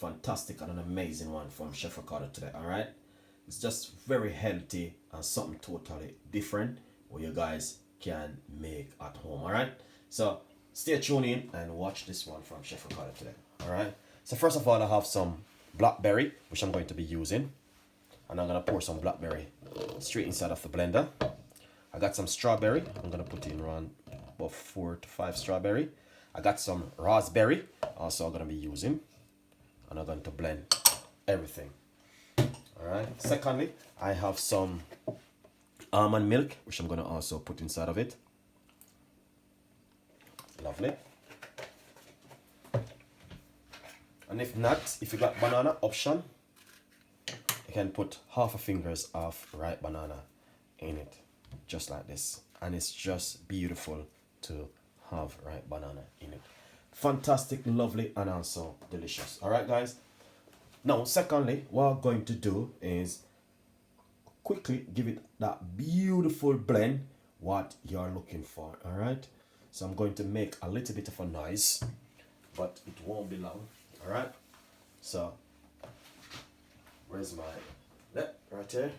fantastic and an amazing one from Chef Ricardo today. All right, it's just very healthy and something totally different what you guys can make at home. All right, so stay tuned in and watch this one from Chef Ricardo today. All right, so first of all, I have some blackberry which I'm going to be using, and I'm gonna pour some blackberry straight inside of the blender. I got some strawberry. I'm gonna put in around about 4 to 5 strawberry. I got some raspberry also I'm gonna be using, and I'm going to blend everything. All right. Secondly, I have some almond milk which I'm gonna also put inside of it. Lovely. And if not, if you got banana option, you can put half a fingers of ripe banana in it, just like this, and it's just beautiful to have ripe banana in it. Fantastic, lovely, and also delicious. All right, guys. Now, secondly, what I'm going to do is quickly give it that beautiful blend what you're looking for. All right. So I'm going to make a little bit of a noise, but it won't be long. All right. So where's my right here?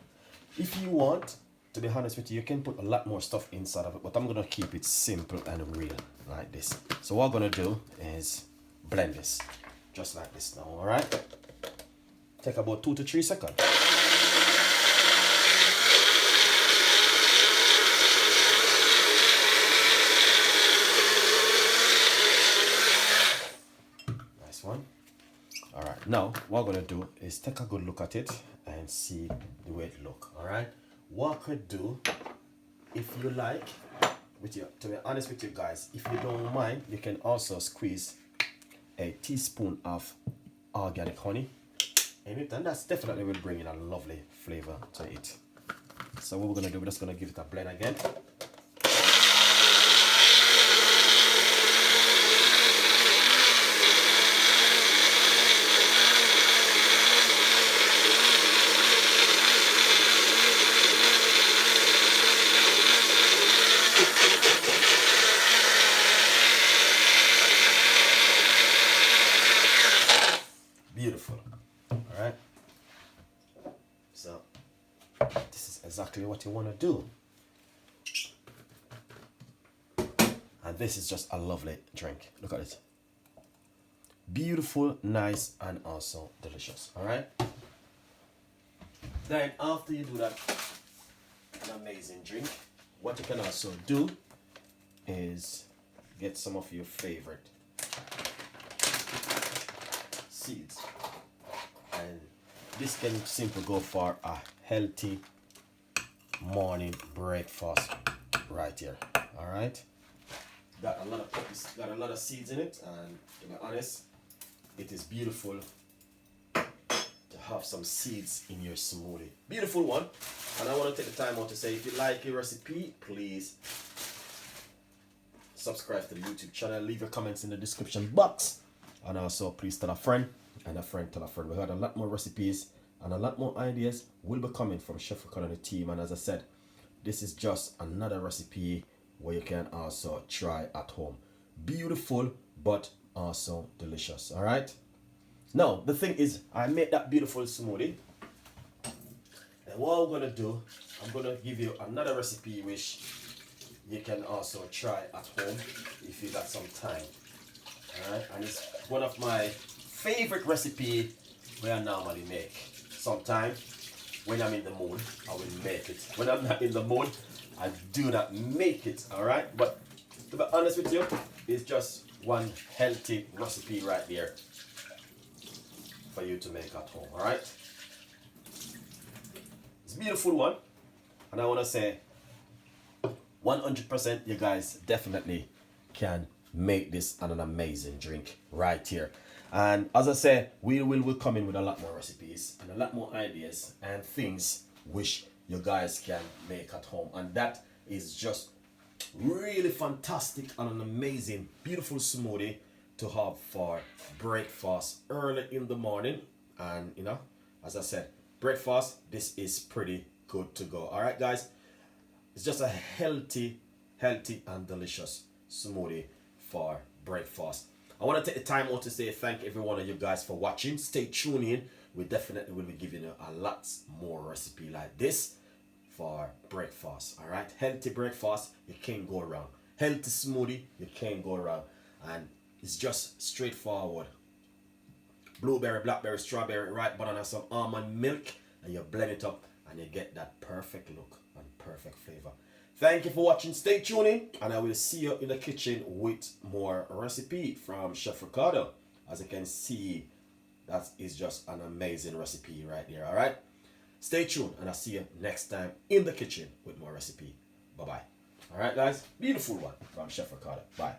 If you want, to be honest with you, you can put a lot more stuff inside of it, but I'm gonna keep it simple and real like this. So what I'm gonna do is blend this just like this now. All right. Take about 2 to 3 seconds. One. All right, now what I'm gonna do is take a good look at it and see the way it look. All right, what I could do, if you like, with you, to be honest with you guys, if you don't mind, you can also squeeze a teaspoon of organic honey in it, and that's definitely will bring in a lovely flavor to it. So what we're gonna do, we're just gonna give it a blend again. Beautiful. All right, so this is exactly what you want to do, and this is just a lovely drink. Look at it, beautiful, nice, and also delicious. All right, then after you do that, an amazing drink, what you can also do is get some of your favorite seeds, and this can simply go for a healthy morning breakfast right here. All right, got a lot of seeds in it, and to be honest, it is beautiful to have some seeds in your smoothie. Beautiful one. And I want to take the time out to say, if you like your recipe, please subscribe to the YouTube channel, leave your comments in the description box, and also please tell a friend, and a friend tell a friend. We had a lot more recipes and a lot more ideas will be coming from Chef Ricardo and the team. And as I said, this is just another recipe where you can also try at home. Beautiful, but also delicious. All right. Now the thing is, I made that beautiful smoothie, and what I'm gonna do, I'm gonna give you another recipe which you can also try at home if you got some time. Alright, and it's one of my favorite recipe where I normally make. Sometimes when I'm in the mood, I will make it. When I'm not in the mood, I do not make it. Alright, but to be honest with you, it's just one healthy recipe right there for you to make at home. Alright, it's a beautiful one, and I want to say 100% you guys definitely can make this an amazing drink right here. And as I say, we will come in with a lot more recipes and a lot more ideas and things which you guys can make at home, and that is just really fantastic and an amazing beautiful smoothie to have for breakfast early in the morning. And you know, as I said, breakfast, this is pretty good to go. All right guys, it's just a healthy and delicious smoothie for breakfast. I want to take the time out to say thank every one of you guys for watching. Stay tuned in. We definitely will be giving you a lot more recipe like this for breakfast. All right, healthy breakfast, you can't go wrong. Healthy smoothie, you can't go wrong. And it's just straightforward. Blueberry, blackberry, strawberry, ripe banana, some almond milk, and you blend it up and you get that perfect look and perfect flavor. Thank you for watching. Stay tuned in, and I will see you in the kitchen with more recipe from Chef Ricardo. As you can see, that is just an amazing recipe right there. All right, stay tuned, and I'll see you next time in the kitchen with more recipe. Bye bye. All right, guys, beautiful one from Chef Ricardo. Bye.